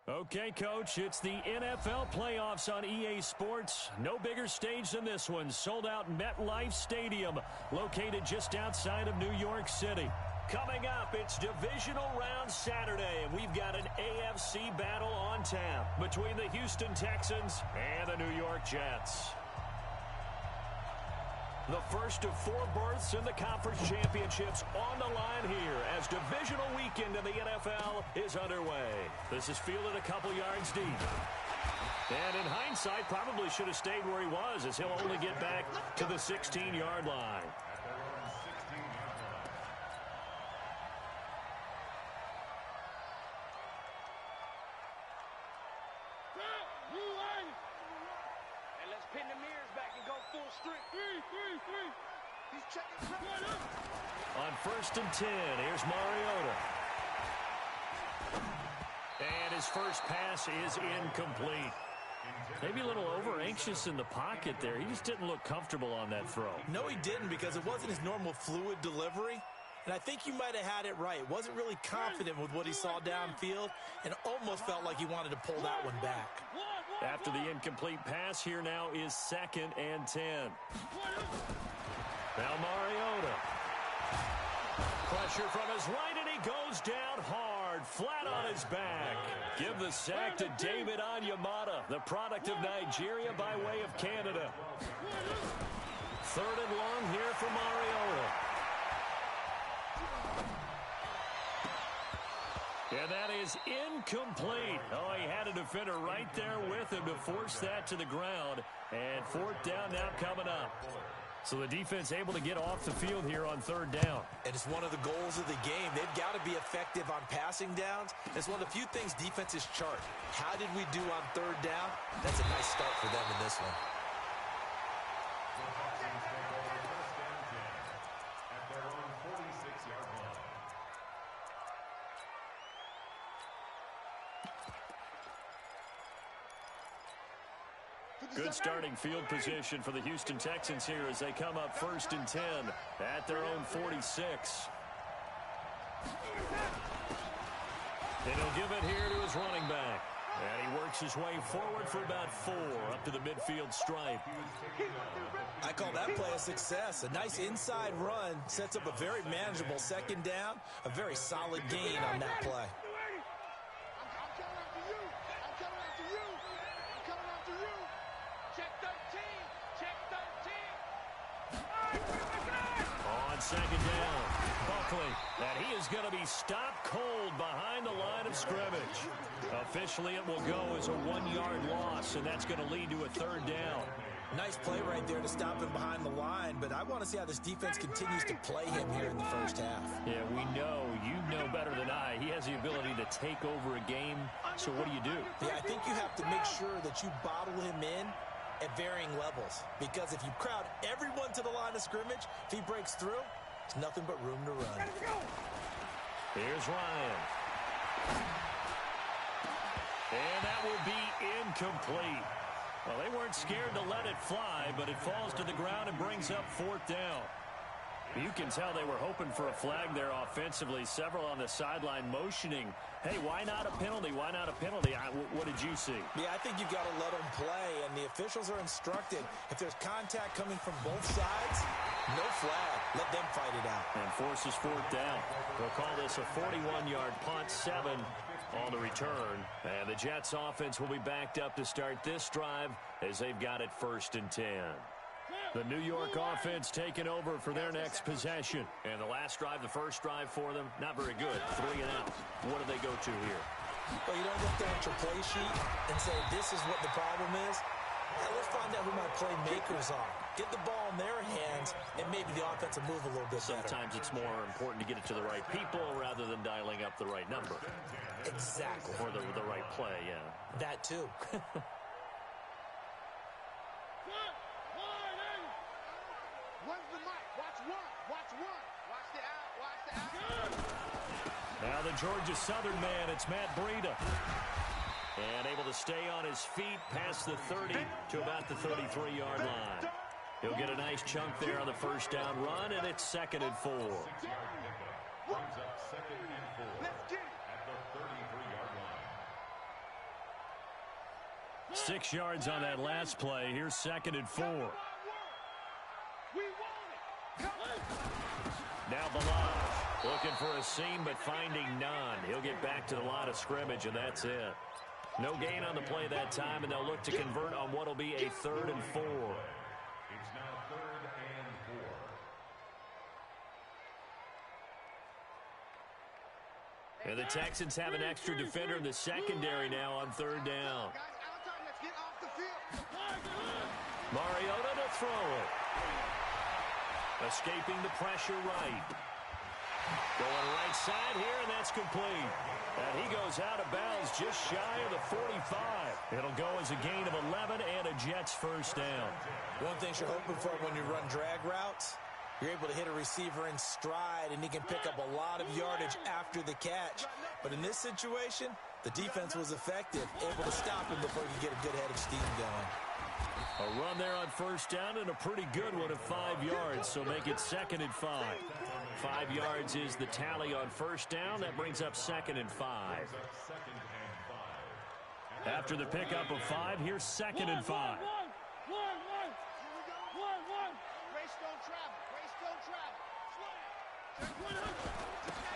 Okay, Coach, it's the NFL playoffs on EA Sports. No bigger stage than this one. Sold out MetLife Stadium, located just outside of New York City. Coming up, it's Divisional Round Saturday, and we've got an AFC battle on tap between the Houston Texans and the New York Jets. The first of 4 berths in the conference championships on the line here as divisional weekend in the NFL is underway. This is fielded a couple yards deep. And in hindsight, probably should have stayed where he was as he'll only get back to the 16-yard line. On 1st and 10, here's Mariota. And his first pass is incomplete. Maybe a little over-anxious in the pocket there. He just didn't look comfortable on that throw. No, he didn't, because it wasn't his normal fluid delivery. And I think you might have had it right. Wasn't really confident with what he saw downfield and almost felt like he wanted to pull that one back. After the incomplete pass, here now is 2nd and 10. Now Mariota. Pressure from his right, and he goes down hard, flat on his back. Give the sack to David Onyemata, the product of Nigeria by way of Canada. 3rd and long here for Mariota. And that is incomplete. Oh, he had a defender right there with him to force that to the ground. And 4th down now coming up. So the defense able to get off the field here on 3rd down. And it's one of the goals of the game. They've got to be effective on passing downs. It's one of the few things defenses chart. How did we do on 3rd down? That's a nice start for them in this one. Good starting field position for the Houston Texans here as they come up 1st and 10 at their own 46. And he'll give it here to his running back. And he works his way forward for about 4 up to the midfield stripe. I call that play a success. A nice inside run sets up a very manageable 2nd down. A very solid gain on that play. On 2nd down, Buckley, and he is going to be stopped cold behind the line of scrimmage. Officially, it will go as a 1-yard loss, and that's going to lead to a 3rd down. Nice play right there to stop him behind the line, but I want to see how this defense continues to play him here in the first half. Yeah, we know. You know better than I. He has the ability to take over a game, so what do? Yeah, I think you have to make sure that you bottle him in at varying levels, because if you crowd everyone to the line of scrimmage, if he breaks through, it's nothing but room to run. Here's Ryan. And that will be incomplete. Well, they weren't scared to let it fly, but it falls to the ground and brings up 4th down. You can tell they were hoping for a flag there offensively. Several on the sideline motioning, hey, why not a penalty? Why not a penalty? What did you see? Yeah, I think you've got to let them play, and the officials are instructed. If there's contact coming from both sides, no flag. Let them fight it out. And forces 4th down. They'll call this a 41-yard punt, 7 on the return. And the Jets offense will be backed up to start this drive as they've got it 1st and 10. The New York offense taking over for their next possession. And the last drive, the first drive for them, not very good. 3 and out. What do they go to here? Well, you don't look down at your play sheet and say, this is what the problem is. Yeah, let's find out who my playmakers are. Get the ball in their hands, and maybe the offense will move a little bit better. Sometimes it's more important to get it to the right people rather than dialing up the right number. Exactly. Or the right play, yeah. That too. Now the Georgia Southern man, it's Matt Breida. And able to stay on his feet past the 30 to about the 33-yard line. He'll get a nice chunk there on the first down run, and it's 2nd and 4. Brings up 2nd and 4 at the 33-yard line. 6 yards on that last play. Here's 2nd and 4. Now Balaj looking for a seam but finding none. He'll get back to the line of scrimmage, and that's it. No gain on the play that time, and they'll look to convert on what will be a 3rd and 4. It's now 3rd and 4. And the Texans have an extra defender in the secondary now on 3rd down. Mariota to throw it. Escaping the pressure right. Going right side here, and that's complete. And he goes out of bounds just shy of the 45. It'll go as a gain of 11 and a Jets first down. One thing you're hoping for when you run drag routes, you're able to hit a receiver in stride, and he can pick up a lot of yardage after the catch. But in this situation, the defense was effective, able to stop him before he could get a good head of steam going. A run there on first down, and a pretty good one of 5 yards, so make it 2nd and 5. 5 yards is the tally on first down. That brings up 2nd and 5. After the pickup of 5, here's 2nd and 5.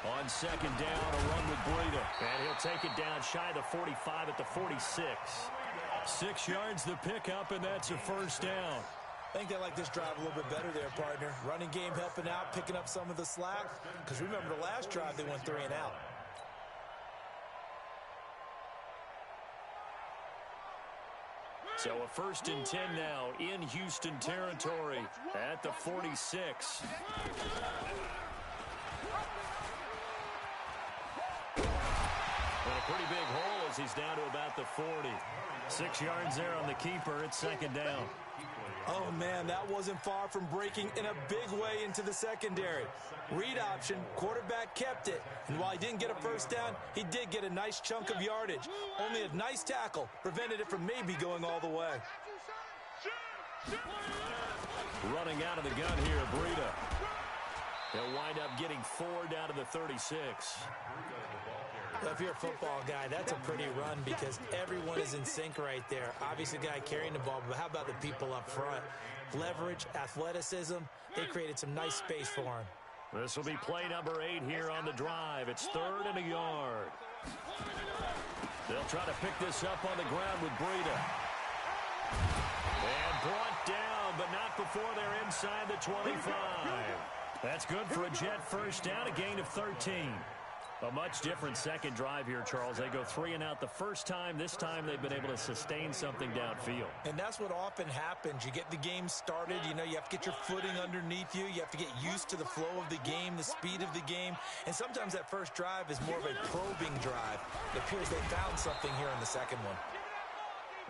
On 2nd down, a run with Breida. And he'll take it down shy of the 45 at the 46. 6 yards the pickup, and that's a first down. I think they like this drive a little bit better there, partner. Running game helping out, picking up some of the slack. Because remember the last drive, they went 3 and out. So a 1st and 10 now in Houston territory at the 46. And a pretty big hole as he's down to about the 40. 6 yards there on the keeper. It's 2nd down. Oh, man, that wasn't far from breaking in a big way into the secondary. Read option, quarterback kept it. And while he didn't get a first down, he did get a nice chunk of yardage. Only a nice tackle prevented it from maybe going all the way. Running out of the gun here, Breida. He'll wind up getting 4 down to the 36. Well, if you're a football guy, that's a pretty run because everyone is in sync right there. Obviously, the guy carrying the ball, but how about the people up front? Leverage, athleticism, they created some nice space for him. This will be play number 8 here on the drive. It's 3rd and a yard. They'll try to pick this up on the ground with Breida. And brought down, but not before they're inside the 25. That's good for a Jet first down, a gain of 13. A much different second drive here, Charles. They go 3 and out the first time. This time they've been able to sustain something downfield. And that's what often happens. You get the game started. You know, you have to get your footing underneath you. You have to get used to the flow of the game, the speed of the game. And sometimes that first drive is more of a probing drive. It appears they found something here in the second one.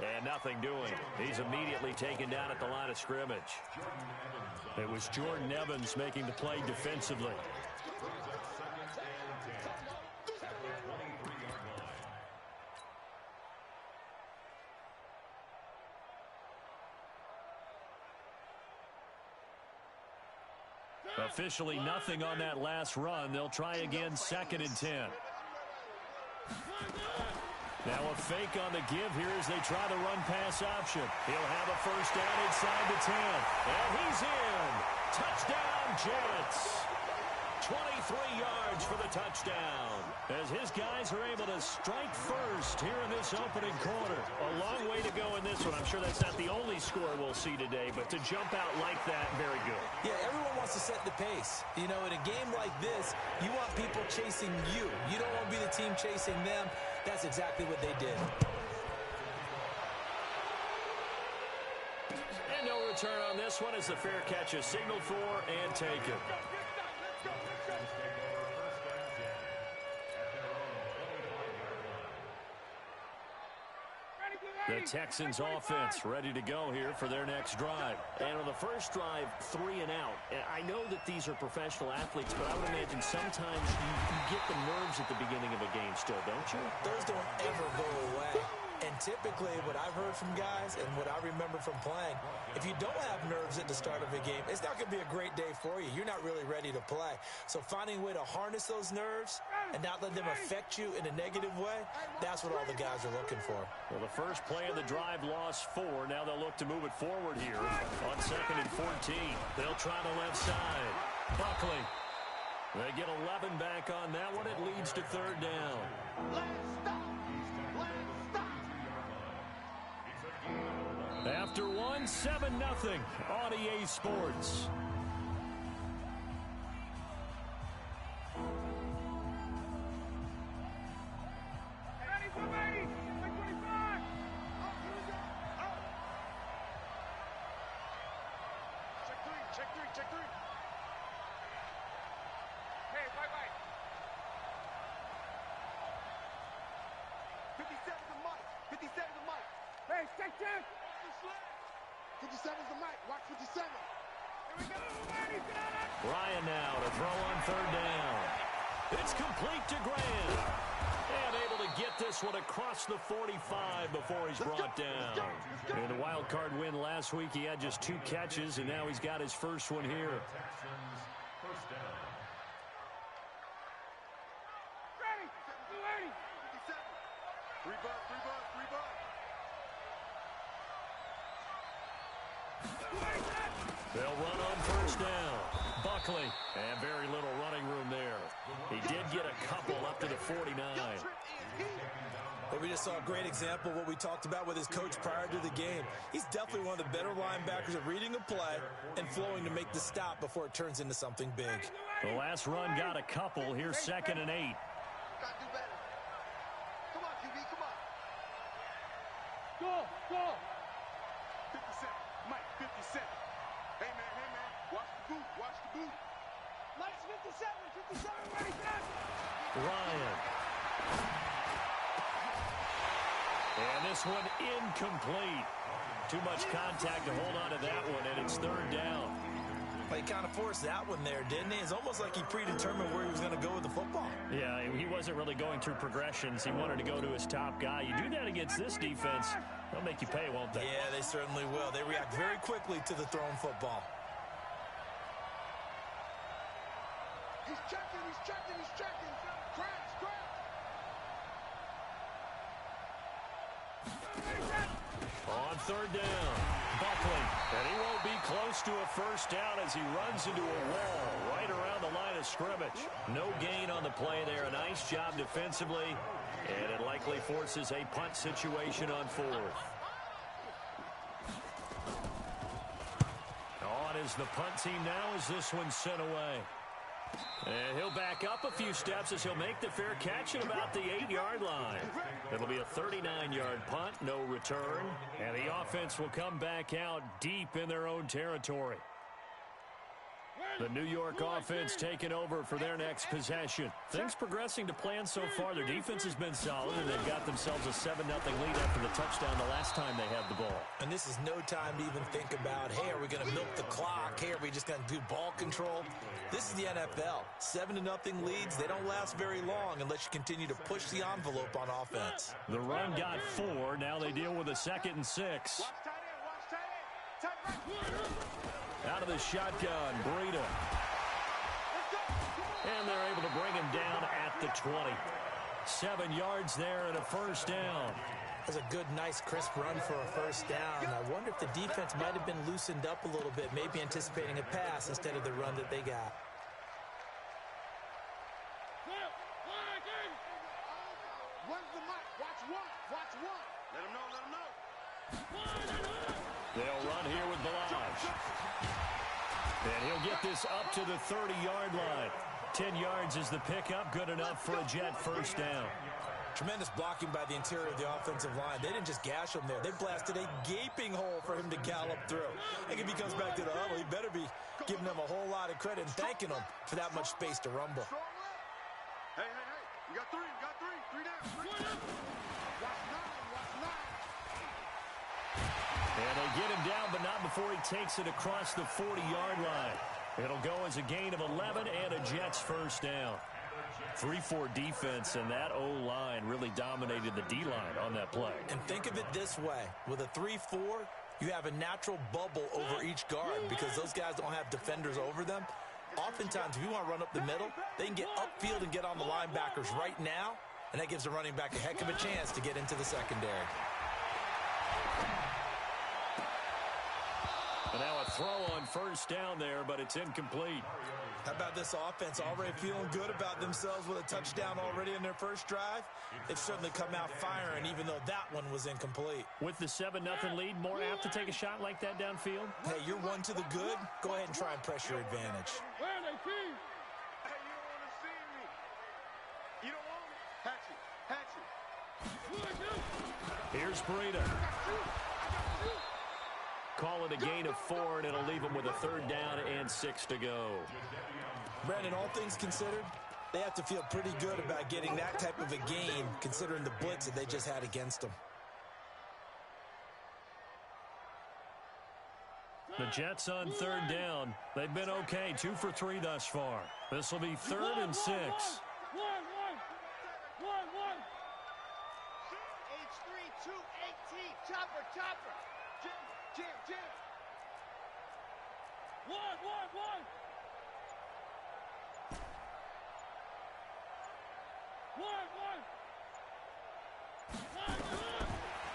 And nothing doing. He's immediately taken down at the line of scrimmage. It was Jordan Evans making the play defensively. Officially nothing on that last run. They'll try again, 2nd and 10. Now a fake on the give here as they try the run-pass option. He'll have a first down inside the 10. And he's in. Touchdown, Jets. 23 yards for the touchdown. As his guys are able to strike first here in this opening quarter. A long way to go in this one. I'm sure that's not the only score we'll see today, but to jump out like that, very good. Yeah, everyone wants to set the pace. You know, in a game like this, you want people chasing you. You don't want to be the team chasing them. That's exactly what they did. And no return on this one as the fair catch is signaled for and taken. The Texans offense ready to go here for their next drive. And on the first drive, 3 and out. I know that these are professional athletes, but I would imagine sometimes you get the nerves at the beginning of a game still, don't you? Those don't ever go away. And typically what I've heard from guys and what I remember from playing, if you don't have nerves at the start of a game, it's not going to be a great day for you. You're not really ready to play. So finding a way to harness those nerves and not let them affect you in a negative way, that's what all the guys are looking for. Well, the first play of the drive lost 4. Now they'll look to move it forward here on 2nd and 14. They'll try the left side. Buckley. They get 11 back on that one. It leads to 3rd down. After 1, 7-0 on EA Sports. Ryan now to throw on 3rd down. It's complete to Graham. And able to get this one across the 45 before he's brought down. In the wild card win last week, he had just 2 catches, and now he's got his first one here. They'll run on 1st down. Buckley, and very little running room there. He did get a couple up to the 49. But we just saw a great example of what we talked about with his coach prior to the game. He's definitely one of the better linebackers at reading a play and flowing to make the stop before it turns into something big. The last run got a couple. Here's 2nd and 8. Go! 57, Mike, 57. Hey, man, watch the boot. Mike's 57, ready, set. Ryan. And this one incomplete. Too much contact to hold on to that one, and it's 3rd down. Well, he kind of forced that one there, didn't he? It's almost like he predetermined where he was going to go with the football. Yeah, he wasn't really going through progressions. He wanted to go to his top guy. You do that against this defense, they'll make you pay, won't they? Yeah, they certainly will. They react very quickly to the thrown football. He's checking. Crash. On 3rd down, Buckley. And he won't be close to a first down as he runs into a wall right around the line of scrimmage. No gain on the play there. A nice job defensively. And it likely forces a punt situation on 4th. On is the punt team now as this one's sent away. And he'll back up a few steps as he'll make the fair catch at about the 8-yard line. It'll be a 39-yard punt, no return. And the offense will come back out deep in their own territory. The New York offense taking over for their next possession. Things progressing to plan so far. Their defense has been solid, and they've got themselves a 7-0 lead after the touchdown the last time they had the ball. And this is no time to even think about, hey, are we going to milk the clock? Hey, are we just going to do ball control? This is the NFL. 7-0 leads, they don't last very long unless you continue to push the envelope on offense. The run got 4. Now they deal with a 2nd and 6. Out of the shotgun, Breida. And they're able to bring him down at the 20. 7 yards there and a first down. That's a good, nice, crisp run for a first down. I wonder if the defense might have been loosened up a little bit, maybe anticipating a pass instead of the run that they got. Where's the mic? Watch one. Let him know. They'll run here with Balazs. And he'll get this up to the 30-yard line. 10 yards is the pickup, good enough for a Jet first down. Tremendous blocking by the interior of the offensive line. They didn't just gash him there. They blasted a gaping hole for him to gallop through. I think if he comes back to the huddle, he better be giving them a whole lot of credit and thanking them for that much space to rumble. Hey. We got three. Three down. Watch nine. And they get him down, but not before he takes it across the 40-yard line. It'll go as a gain of 11 and a Jets first down. 3-4 defense, and that O-line really dominated the D-line on that play. And think of it this way. With a 3-4, you have a natural bubble over each guard because those guys don't have defenders over them. Oftentimes, if you want to run up the middle, they can get upfield and get on the linebackers right now, and that gives the running back a heck of a chance to get into the secondary. And now a throw on first down there, but it's incomplete. How about this offense already feeling good about themselves with a touchdown already in their first drive? They've certainly come out firing, even though that one was incomplete. With the 7-0 lead, more apt to take a shot like that downfield? Hey, you're one to the good. Go ahead and try and press your advantage. Where are they, King? Hey, you don't want to see me. You don't want me? Hatchet. Here's Breida. Call it a gain of 4, and it'll leave them with a 3rd down and 6 to go. Brandon, all things considered, they have to feel pretty good about getting that type of a game, considering the blitz that they just had against them. The Jets on 3rd down. They've been okay, 2 for 3 thus far. This will be 3rd and 6. One. H3, 2, 18. Chopper. Jim. One.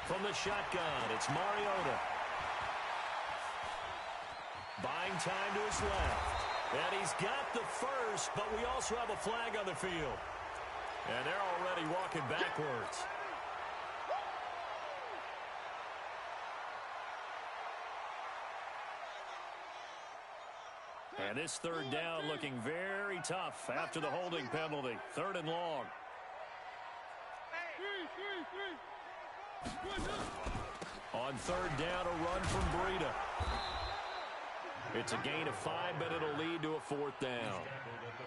From the shotgun, it's Mariota. Buying time to his left. And he's got the first, but we also have a flag on the field. And they're already walking backwards. And this 3rd down looking very tough after the holding penalty. 3rd and long. On 3rd down, a run from Breida. It's a gain of 5, but it'll lead to a 4th down.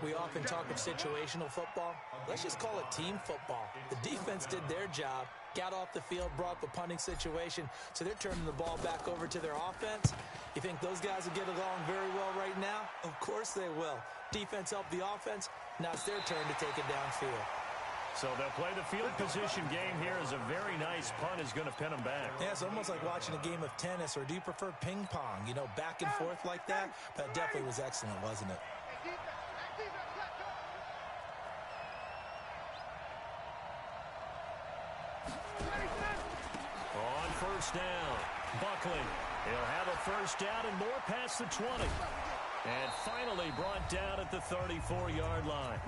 We often talk of situational football. Let's just call it team football. The defense did their job, got off the field, brought the punting situation, so they're turning the ball back over to their offense. You think those guys will get along very well right now? Of course they will. Defense helped the offense. Now it's their turn to take it downfield. So they'll play the field position game here as a very nice punt is going to pin them back. Yeah, it's almost like watching a game of tennis, or do you prefer ping pong? You know, back and forth like that? That definitely was excellent, wasn't it? On 1st down, Buckley. He'll have a 1st down and more past the 20. And finally brought down at the 34-yard line.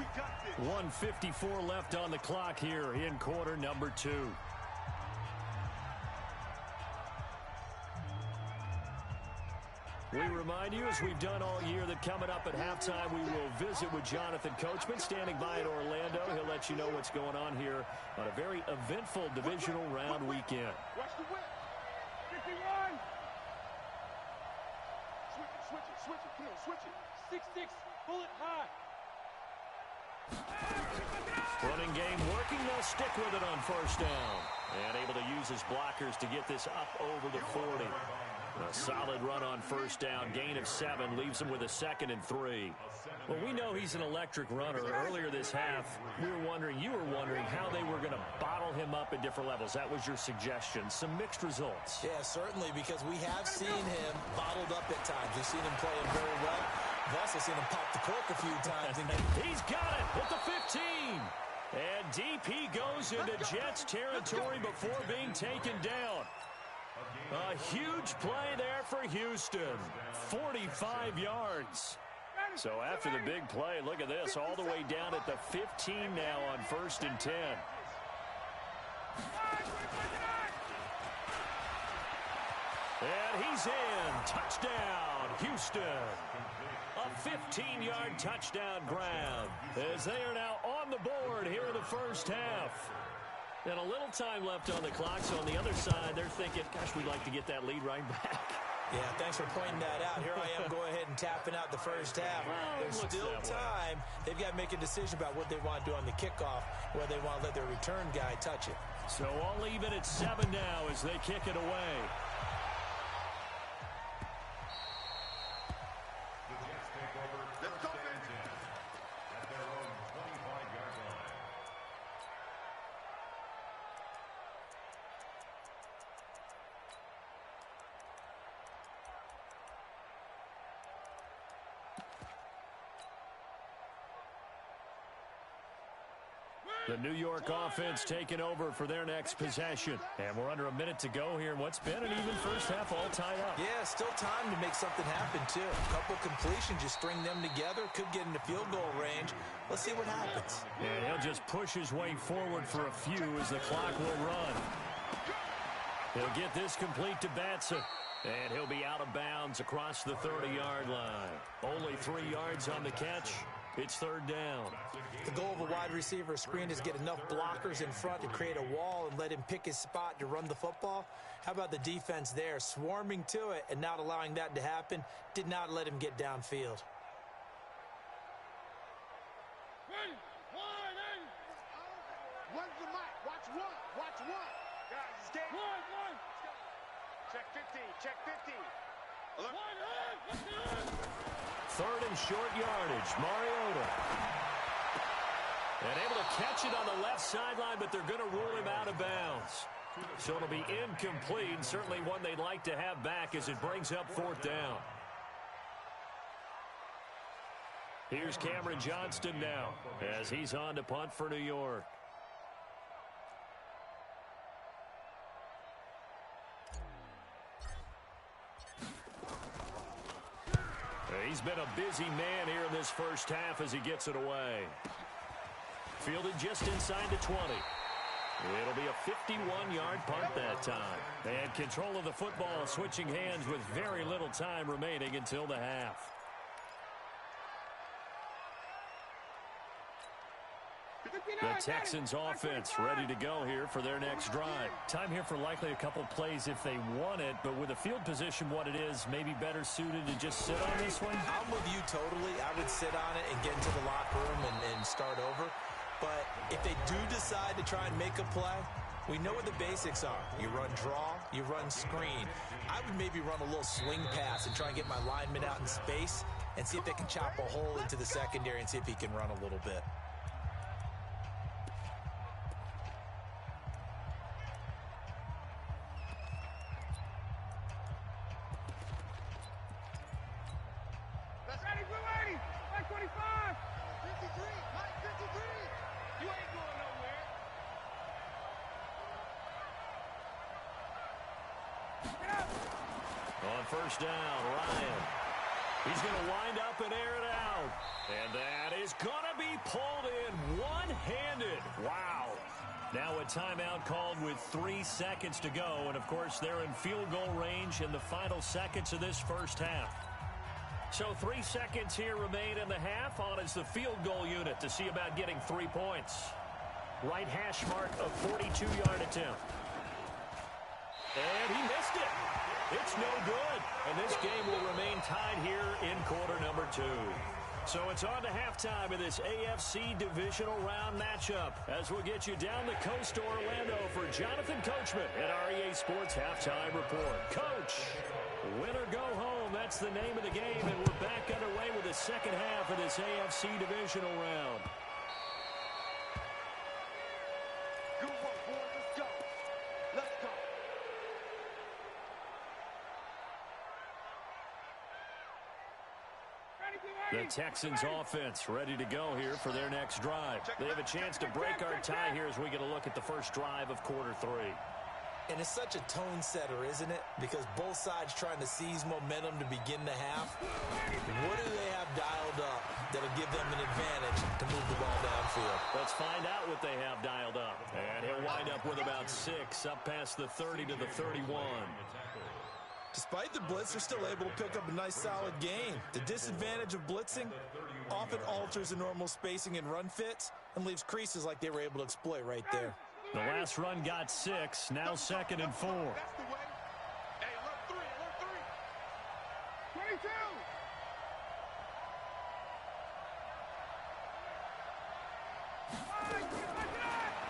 1:54 left on the clock here in quarter number 2. We remind you, as we've done all year, that coming up at halftime, we will visit with Jonathan Coachman, standing by in Orlando. He'll let you know what's going on here on a very eventful divisional round weekend. Watch the whip. 51. Switch it. 6-6. Pull it high. Running game working. They'll stick with it on 1st down. And able to use his blockers to get this up over the 40. A solid run on 1st down. Gain of 7 leaves him with a 2nd and 3. Well, we know he's an electric runner. Earlier this half, you were wondering how they were going to bottle him up at different levels. That was your suggestion. Some mixed results. Yeah, certainly, because we have seen him bottled up at times. We've seen him playing very well. We've also seen him pop the cork a few times. He's got it at the 15. And DP goes into Jets territory before being taken down. A huge play there for Houston. 45 yards. So after the big play, look at this, all the way down at the 15 now on 1st and 10. And he's in. Touchdown, Houston. A 15-yard touchdown grab as they are now on the board here in the first half. And a little time left on the clock, so on the other side, they're thinking, gosh, we'd like to get that lead right back. Yeah, thanks for pointing that out. Here I am going ahead and tapping out the first half. There's still time. They've got to make a decision about what they want to do on the kickoff, whether they want to let their return guy touch it. So I'll leave it at 7 now as they kick it away. The New York offense taking over for their next possession. And we're under a minute to go here in what's been an even first half all tied up. Yeah, still time to make something happen, too. A couple completions, you string them together, could get into field goal range. Let's see what happens. And he'll just push his way forward for a few as the clock will run. He'll get this complete to Batson. And he'll be out of bounds across the 30-yard line. Only 3 yards on the catch. It's third down. The goal of a wide receiver screen is get enough blockers in front to create a wall and let him pick his spot to run the football. How about the defense there, swarming to it and not allowing that to happen? Did not let him get downfield. One's the mic. Watch one. Watch one. Guys, it's game. One. Check 50. Check 50. Alert. Third and short yardage. Mariota. And able to catch it on the left sideline, but they're going to rule him out of bounds. So it'll be incomplete, certainly one they'd like to have back as it brings up fourth down. Here's Cameron Johnston now as he's on to punt for New York. He's been a busy man here in this first half as he gets it away. Fielded just inside the 20. It'll be a 51-yard punt that time. And control of the football switching hands with very little time remaining until the half. The Texans offense ready to go here for their next drive. Time here for likely a couple plays if they want it, but with the field position what it is, maybe better suited to just sit on this one? I'm with you totally. I would sit on it and get into the locker room and start over. But if they do decide to try and make a play, we know what the basics are. You run draw, you run screen. I would maybe run a little swing pass and try and get my lineman out in space and see if they can chop a hole into the secondary and see if he can run a little bit. First down, Ryan. He's going to wind up and air it out. And that is going to be pulled in one-handed. Wow. Now a timeout called with 3 seconds to go. And, of course, they're in field goal range in the final seconds of this first half. So 3 seconds here remain in the half. On is the field goal unit to see about getting 3 points. Right hash mark of 42-yard attempt. And he missed it. It's no good, and this game will remain tied here in quarter number 2. So it's on to halftime of this AFC divisional round matchup as we'll get you down the coast to Orlando for Jonathan Coachman at our EA Sports Halftime Report. Coach, win or go home, that's the name of the game, and we're back underway with the second half of this AFC divisional round. Good work, boys. Let's go. Let's go. The Texans offense ready to go here for their next drive. They have a chance to break our tie here as we get a look at the first drive of quarter 3. And it's such a tone setter, isn't it? Because both sides trying to seize momentum to begin the half. What do they have dialed up that'll give them an advantage to move the ball downfield? Let's find out what they have dialed up. And he'll wind up with about 6 up past the 30 to the 31. Despite the blitz, they're still able to pick up a nice solid gain. The disadvantage of blitzing often alters the normal spacing and run fits and leaves creases like they were able to exploit right there. The last run got 6, now 2nd and 4. That's the way. Hey, alert 3, alert 3. 22.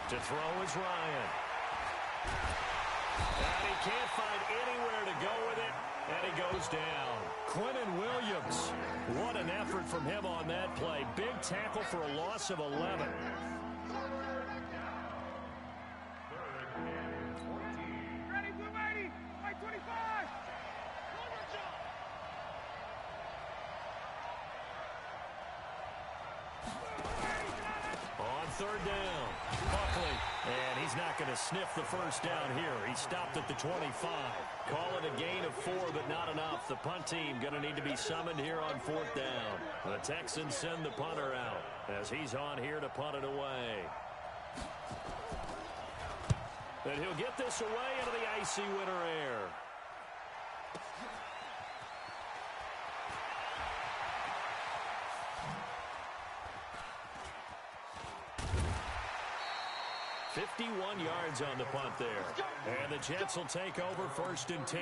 To throw is Ryan. And he can't find anywhere to go with it, and he goes down. Quentin Williams, what an effort from him on that play. Big tackle for a loss of 11. Ready, blue 80, white 25. On third down. Buckley, and he's not going to sniff the first down here. He stopped at the 25. Call it a gain of 4, but not enough. The punt team going to need to be summoned here on fourth down. The Texans send the punter out as he's on here to punt it away. And he'll get this away into the icy winter air. .51 yards on the punt there. And the Jets will take over first and 10.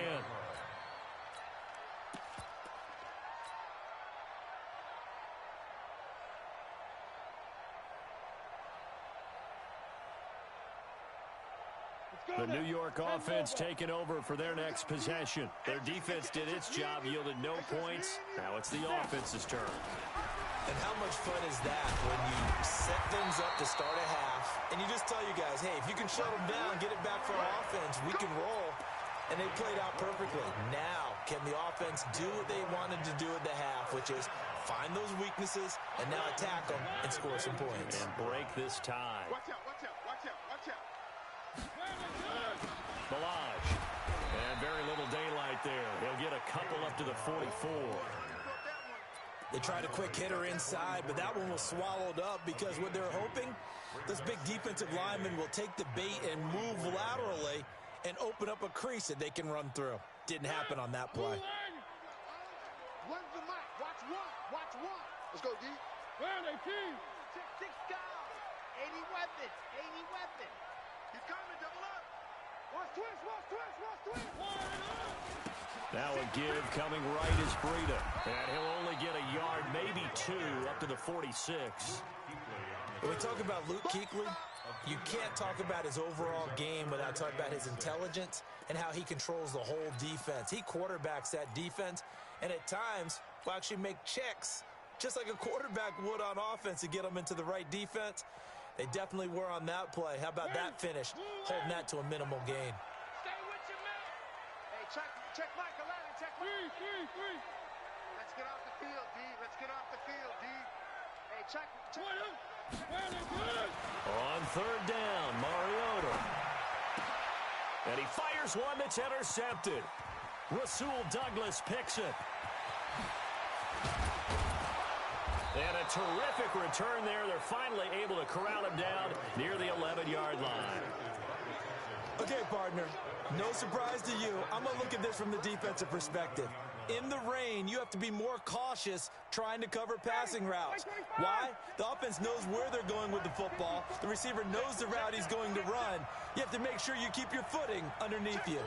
The New York offense taking over for their next possession. Their defense did its job, yielded no points. Now it's the offense's turn. And how much fun is that when you set things up to start a half, and you just tell you guys, hey, if you can shut them down, get it back for our offense, we can roll. And they played out perfectly. Now, can the offense do what they wanted to do at the half, which is find those weaknesses and now attack them and score some points. And break this tie. Watch out, watch out, watch out, watch out. Balaj. And very little daylight there. He'll get a couple up to the 44. They tried a quick hitter inside, but that one was swallowed up because what they're hoping, this big defensive lineman will take the bait and move laterally and open up a crease that they can run through. Didn't happen on that play. One's the mic. Watch one. Watch one. Let's go, D. Where they team? 6 guys. 80 weapons. 80 weapons. He's coming. Double up. Watch twist. Watch twist. Watch twist. Now a give coming right is Breida. And he'll only get a yard, maybe 2, up to the 46. When we talk about Luke Kuechly, you can't talk about his overall game without talking about his intelligence and how he controls the whole defense. He quarterbacks that defense, and at times will actually make checks, just like a quarterback would on offense to get them into the right defense. They definitely were on that play. How about that finish? Holding that to a minimal gain. Stay with your man. Hey, check Michael Allen. Check Three. Let's get off the field, D. Let's get off the field, D. Hey, check. On third down, Mariota. And he fires one that's intercepted. Rasul Douglas picks it. And a terrific return there. They're finally able to corral him down near the 11-yard line. Okay, partner, no surprise to you. I'm going to look at this from the defensive perspective. In the rain, you have to be more cautious trying to cover passing routes. Why? The offense knows where they're going with the football. The receiver knows the route he's going to run. You have to make sure you keep your footing underneath you.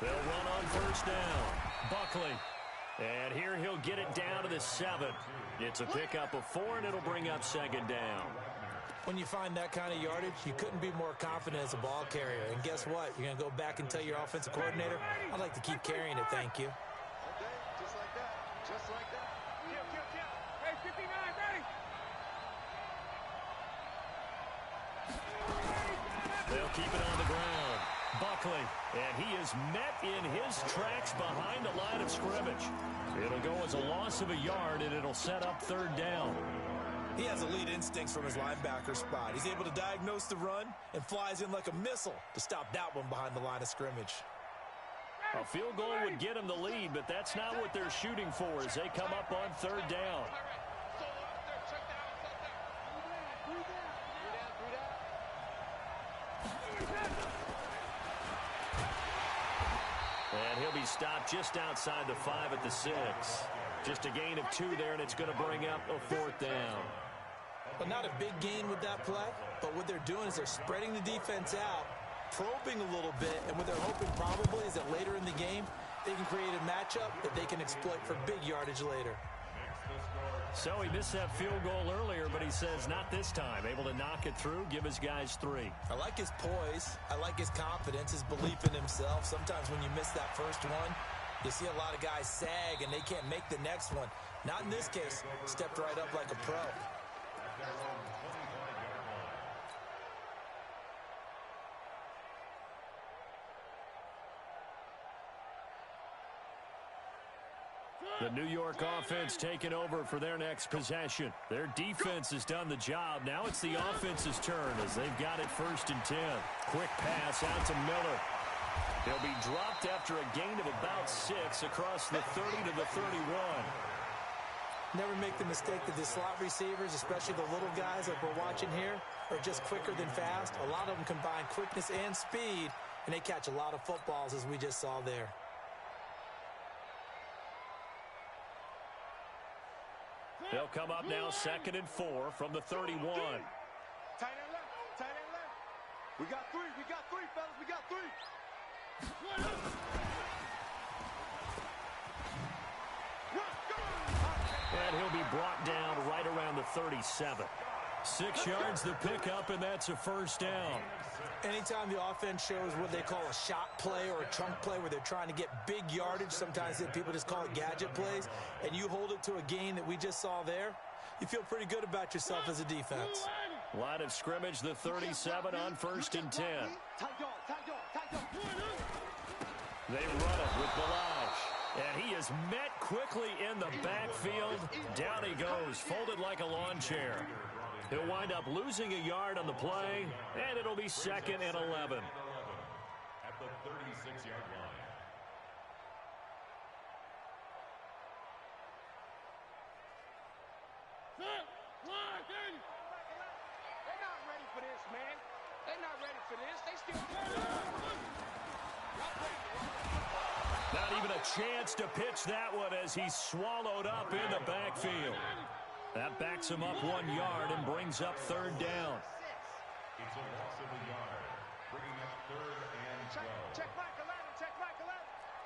They'll run on first down. Buckley. And here he'll get it down to the 7. It's a pickup of 4, and it'll bring up second down. When you find that kind of yardage, you couldn't be more confident as a ball carrier. And guess what? You're going to go back and tell your offensive coordinator, I'd like to keep carrying it, thank you. Okay, just like that. Just like that. Kill. Hey, 59, ready. They'll keep it on the ground. Buckley, and he is met in his tracks behind the line of scrimmage. It'll go as a loss of a yard, and it'll set up third down. He has elite instincts from his linebacker spot. He's able to diagnose the run and flies in like a missile to stop that one behind the line of scrimmage. A field goal would get him the lead, but that's not what they're shooting for as they come up on third down. And he'll be stopped just outside the 5 at the 6. Just a gain of 2 there, and it's going to bring up a fourth down. But not a big gain with that play, but what they're doing is they're spreading the defense out, probing a little bit, and what they're hoping probably is that later in the game, they can create a matchup that they can exploit for big yardage later. So he missed that field goal earlier, but he says not this time. Able to knock it through, give his guys 3. I like his poise. I like his confidence, his belief in himself. Sometimes when you miss that first one, you see a lot of guys sag and they can't make the next one. Not in this case. Stepped right up like a pro. The New York offense taking over for their next possession. Their defense has done the job. Now it's the offense's turn as they've got it 1st and 10. Quick pass out to Miller. He'll be dropped after a gain of about 6 across the 30 to the 31. Never make the mistake that the slot receivers, especially the little guys like we're watching here, are just quicker than fast. A lot of them combine quickness and speed, and they catch a lot of footballs as we just saw there. They'll come up now 2nd and 4 from the 31. Tight end left, tight end left. We got 3, fellas, we got 3. And he'll be brought down right around the 37. 6 yards the pickup, and that's a 1st down. Anytime the offense shows what they call a shot play or a chunk play where they're trying to get big yardage, sometimes people just call it gadget plays, and you hold it to a gain that we just saw there, you feel pretty good about yourself as a defense. Line of scrimmage, the 37 on 1st and 10. They run it with Ballage. And he is met quickly in the backfield. Down he goes, folded like a lawn chair. He'll wind up losing a yard on the play, and it'll be 2nd and 11. At the 36-yard line. They're not ready for this, man. They're not ready for this. They still... Not even a chance to pitch that one as he's swallowed up in the backfield. That backs him up 1 yard and brings up 3rd down. It's a loss of a yard, bringing up 3rd and 12. Check Mike 11, check Mike 11.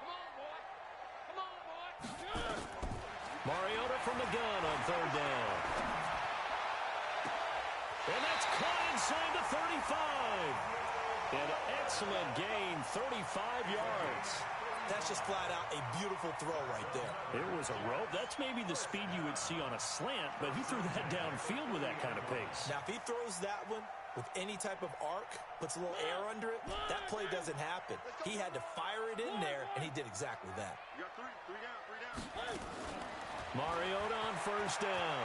Come on, boy. Come on, boy. Mariota from the gun on 3rd down. And that's caught inside the 35. An excellent gain, 35 yards. That's just flat out a beautiful throw right there. It was a rope. That's maybe the speed you would see on a slant, but he threw that downfield with that kind of pace. Now, if he throws that one with any type of arc, puts a little air under it, that play doesn't happen. He had to fire it in there, and he did exactly that. You got 3 down. Mariota on 1st down.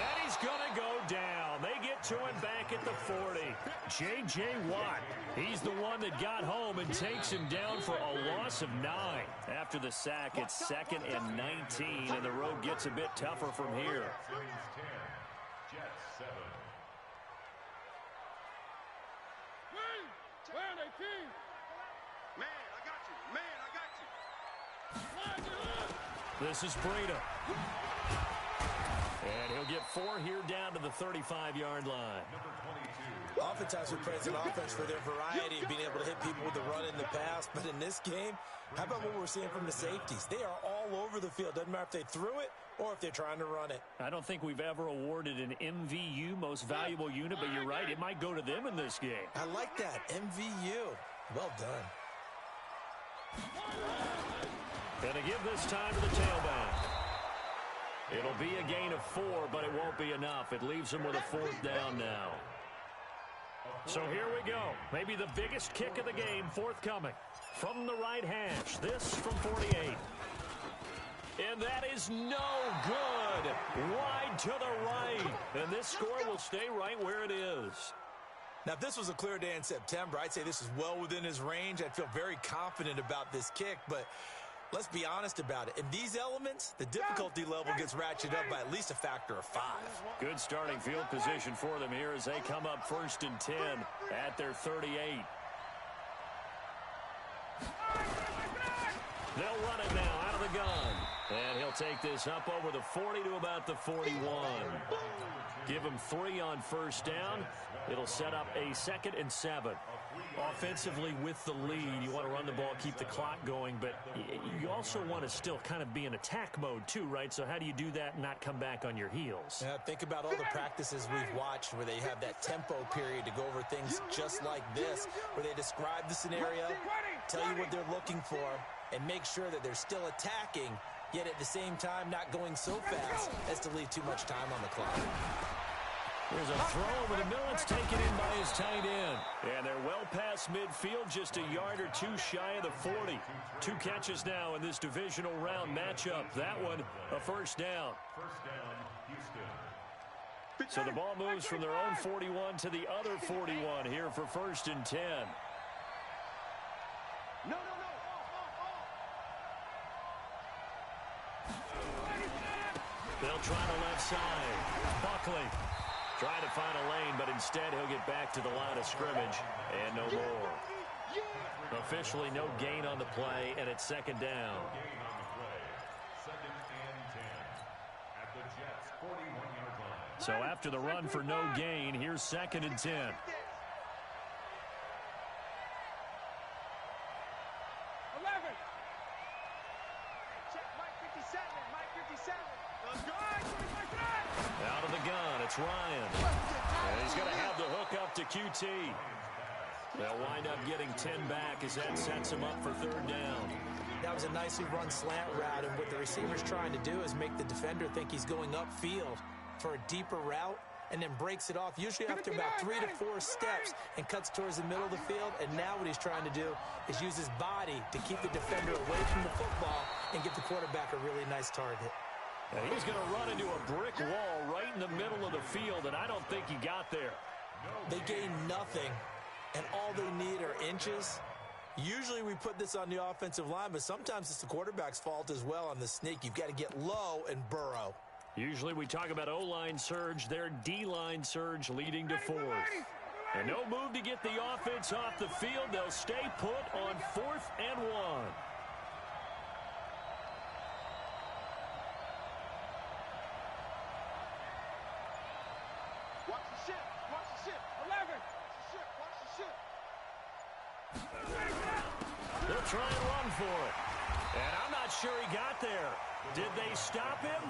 And he's going to go down. They get to him back at the 40. J.J. Watt, he's the one that got home and takes him down for a loss of 9. After the sack, it's 2nd and 19, and the road gets a bit tougher from here. Series 10, Jets 7. Where are they, team? Man, I got you. This is Breida. And he'll get 4 here down to the 35-yard line. Oftentimes we praise an offense for their variety of being able to hit people with the run in the pass. But in this game, how about what we're seeing from the safeties? They are all over the field. Doesn't matter if they threw it or if they're trying to run it. I don't think we've ever awarded an MVU, most valuable unit, but you're right. It might go to them in this game. I like that. MVU. Well done. Gonna give this time to the tailback. It'll be a gain of 4, but it won't be enough. It leaves him with a 4th down now. So here we go. Maybe the biggest kick of the game forthcoming. From the right hash. This from 48. And that is no good. Wide to the right. And this score will stay right where it is. Now, if this was a clear day in September, I'd say this is well within his range. I'd feel very confident about this kick, but let's be honest about it. In these elements, the difficulty level gets ratcheted up by at least a factor of 5. Good starting field position for them here as they come up 1st and 10 at their 38. They'll run it now out of the gun. And he'll take this up over the 40 to about the 41. Give him 3 on 1st down. It'll set up a 2nd and 7. Offensively with the lead, you want to run the ball, keep the clock going, but you also want to still kind of be in attack mode too, right? So how do you do that and not come back on your heels? Yeah, think about all the practices we've watched where they have that tempo period to go over things just like this, where they describe the scenario, tell you what they're looking for, and make sure that they're still attacking, yet at the same time not going so fast as to leave too much time on the clock. There's a throw over the middle. It's taken in by his tight end. And they're well past midfield, just a yard or two shy of the 40. 2 catches now in this divisional round matchup. That one, a first down. So the ball moves from their own 41 to the other 41 here for 1st and 10. They'll try the left side. Buckley trying to find a lane, but instead he'll get back to the line of scrimmage and no more. Officially no gain on the play, and it's 2nd down. So after the run for no gain, here's 2nd and 10. Check Mike 57. Mike 57. Out of the gun, it's Ryan. And he's going to have the hook up to QT. They'll wind up getting 10 back as that sets him up for 3rd down. That was a nicely run slant route, and what the receiver's trying to do is make the defender think he's going upfield for a deeper route, and then breaks it off, usually after about 3 to 4 steps, and cuts towards the middle of the field. And now what he's trying to do is use his body to keep the defender away from the football and get the quarterback a really nice target. And he's going to run into a brick wall right in the middle of the field, and I don't think he got there. They gain nothing, and all they need are inches. Usually we put this on the offensive line, but sometimes it's the quarterback's fault as well on the sneak. You've got to get low and burrow. Usually we talk about O-line surge, their D-line surge leading to 4th. And no move to get the offense off the field. They'll stay put on 4th and 1. Watch the ship. Watch the ship. 11. Watch the ship. Watch the ship. They'll try and run for it. And I'm not sure he got there. Did they stop him?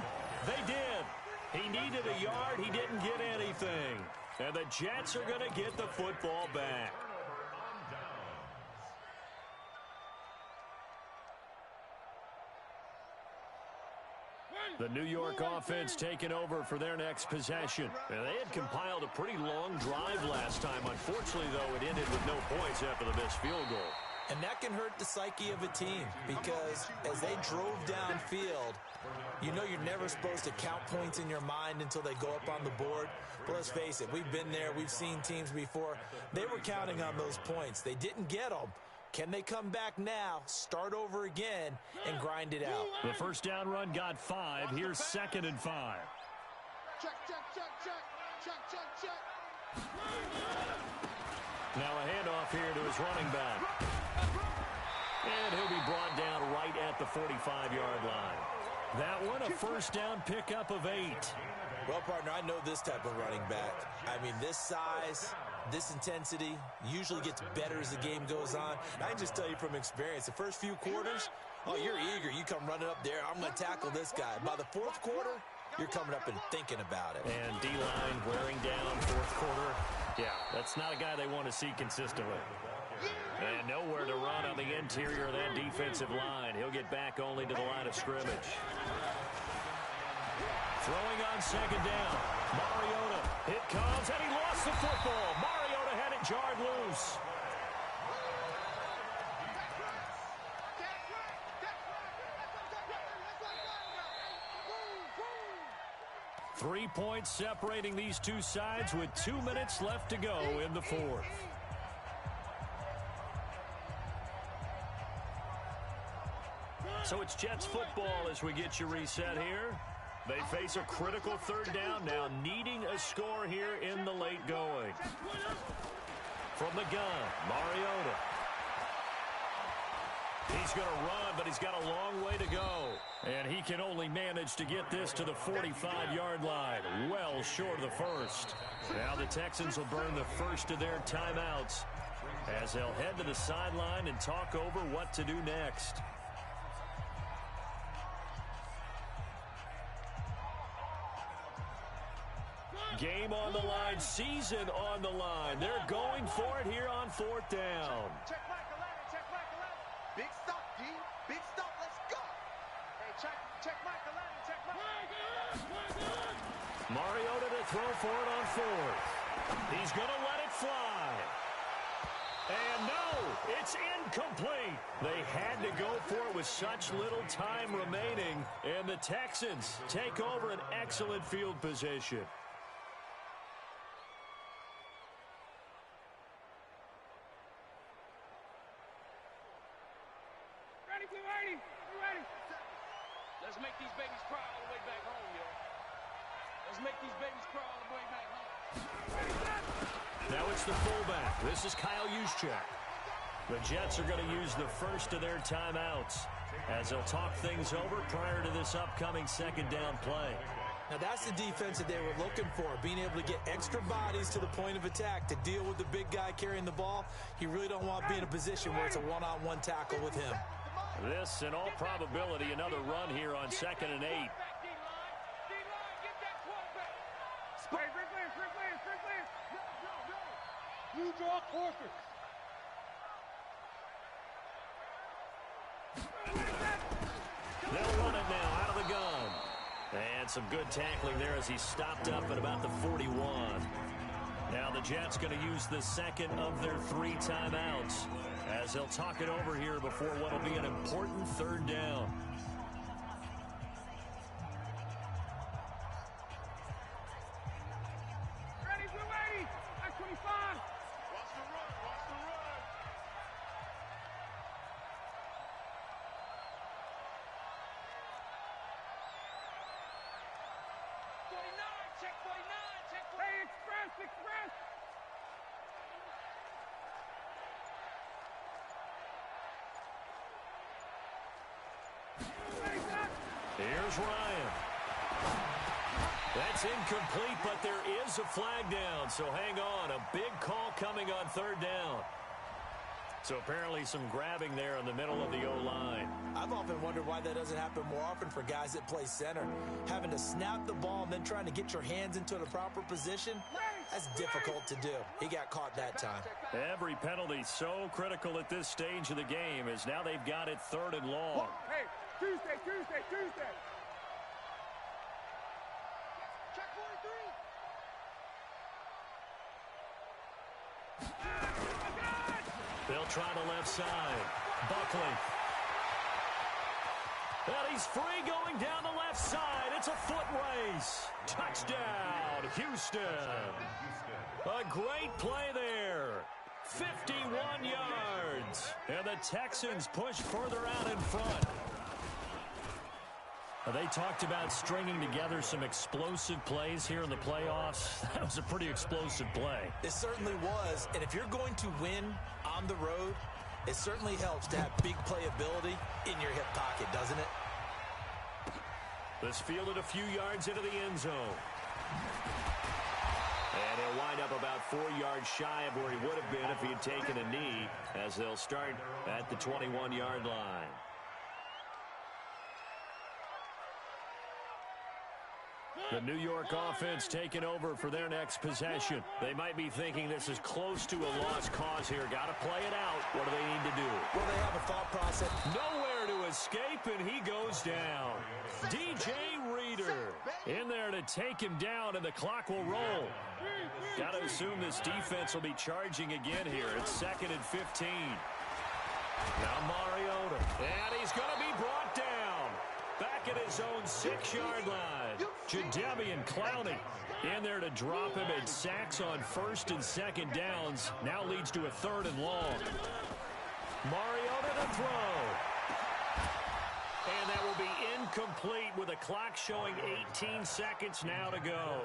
They did. He needed a yard. He didn't get anything. And the Jets are going to get the football back. The New York offense taking over for their next possession. And they had compiled a pretty long drive last time. Unfortunately, though, it ended with no points after the missed field goal. And that can hurt the psyche of a team, because as they drove downfield, you know you're never supposed to count points in your mind until they go up on the board. But let's face it, we've been there. We've seen teams before. They were counting on those points. They didn't get them. Can they come back now, start over again, and grind it out? The first down run got 5. Here's 2nd and 5. Check, check, check, check. Check, check, check. Now a handoff here to his running back. And he'll be brought down right at the 45-yard line. That one, a first down pickup of 8. Well, partner, I know this type of running back. I mean, this size, this intensity usually gets better as the game goes on. And I can just tell you from experience, the first few quarters, oh, you're eager. You come running up there. I'm going to tackle this guy. By the 4th quarter, you're coming up and thinking about it. And D-line wearing down 4th quarter. Yeah, that's not a guy they want to see consistently. And nowhere to run on the interior of that defensive line. He'll get back only to the line of scrimmage. Throwing on 2nd down. Mariota. It comes, and he lost the football. Mariota had it jarred loose. Three points separating these two sides with 2 minutes left to go in the 4th. So it's Jets football as we get you reset here. They face a critical 3rd down now, needing a score here in the late going. From the gun, Mariota. He's going to run, but he's got a long way to go. And he can only manage to get this to the 45-yard line, well short of the first. Now the Texans will burn the first of their timeouts as they'll head to the sideline and talk over what to do next. Game on the line, season on the line. They're going for it here on 4th down. Check Michael Allen, check Michael Allen. Big stop, D. Big stop, let's go. Hey, check Michael Allen, check Michael Allen. Mariota to throw for it on fourth. He's going to let it fly. And no, it's incomplete. They had to go for it with such little time remaining. And the Texans take over an excellent field position. Ready, we're ready. We're ready. Let's make these babies cry all the way back home, yo. Let's make these babies cry all the way back home. Now it's the fullback. This is Kyle Juszczyk. The Jets are going to use the first of their timeouts as they'll talk things over prior to this upcoming second down play. Now that's the defense that they were looking for, being able to get extra bodies to the point of attack to deal with the big guy carrying the ball. You really don't want to be in a position where it's a one-on-one tackle with him. This, in all probability, another run here on 2nd and 8. You draw quarters. They'll run it now out of the gun. And some good tackling there as he stopped up at about the 41. Now the Jets going to use the second of their 3 timeouts as they'll talk it over here before what will be an important third down. Ready, we're ready. At 25. Watch the run, watch the run. Check 49, check 49. Hey, express. Here's Ryan. That's incomplete, but there is a flag down, so hang on. A big call coming on third down. So apparently some grabbing there in the middle of the O-line. I've often wondered why that doesn't happen more often for guys that play center. Having to snap the ball and then trying to get your hands into the proper position, that's difficult to do. He got caught that time. Every penalty so critical at this stage of the game as now they've got it 3rd and long. Hey, Tuesday. Check 43. They'll try the left side. Buckley. And he's free going down the left side. It's a foot race. Touchdown, Houston. A great play there. 51 yards. And the Texans push further out in front. They talked about stringing together some explosive plays here in the playoffs. That was a pretty explosive play. It certainly was. And if you're going to win on the road, it certainly helps to have big playability in your hip pocket, doesn't it? This fielded a few yards into the end zone. And he'll wind up about 4 yards shy of where he would have been if he had taken a knee, as they'll start at the 21-yard line. The New York offense taking over for their next possession. They might be thinking this is close to a lost cause here. Got to play it out. What do they need to do? Well, they have a thought process. Nowhere to escape, and he goes down. DJ Reader in there to take him down, and the clock will roll. Got to assume this defense will be charging again here. It's 2nd and 15. Now Mariota. And he's going to be brought down. Back at his own 6-yard line. Jadeveon Clowney in there to drop him, and sacks on 1st and 2nd downs. Now leads to a 3rd and long. Mariota to throw. And that will be incomplete with a clock showing 18 seconds now to go.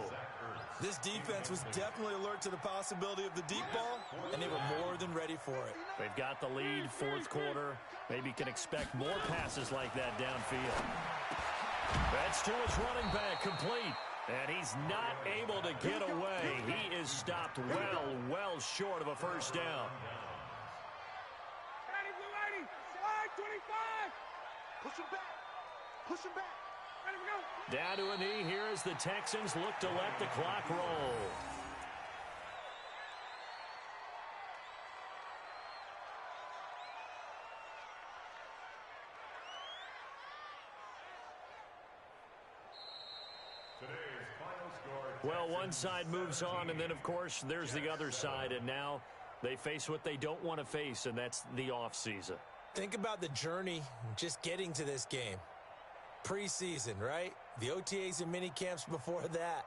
This defense was definitely alert to the possibility of the deep ball, and they were more than ready for it. They've got the lead, 4th quarter. Maybe can expect more passes like that downfield. That's to his running back, complete. And he's not able to get away. He is stopped well short of a first down. Ready. Slide 25. Push him back. Push him back. Ready, we go. Down to a knee here as the Texans look to let the clock roll. Today's final score Well, one side moves on, and then, of course, there's the other side, and now they face what they don't want to face, and that's the offseason. Think about the journey just getting to this game. Preseason, right? The OTAs and mini camps before that.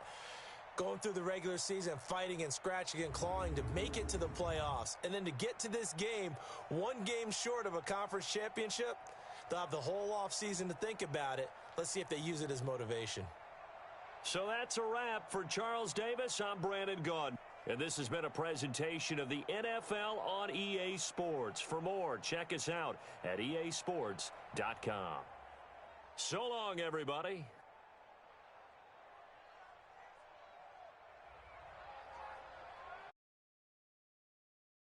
Going through the regular season, fighting and scratching and clawing to make it to the playoffs. And then to get to this game, one game short of a conference championship, they'll have the whole offseason to think about it. Let's see if they use it as motivation. So that's a wrap. For Charles Davis, I'm Brandon Gaudin. And this has been a presentation of the NFL on EA Sports. For more, check us out at easports.com. So long, everybody.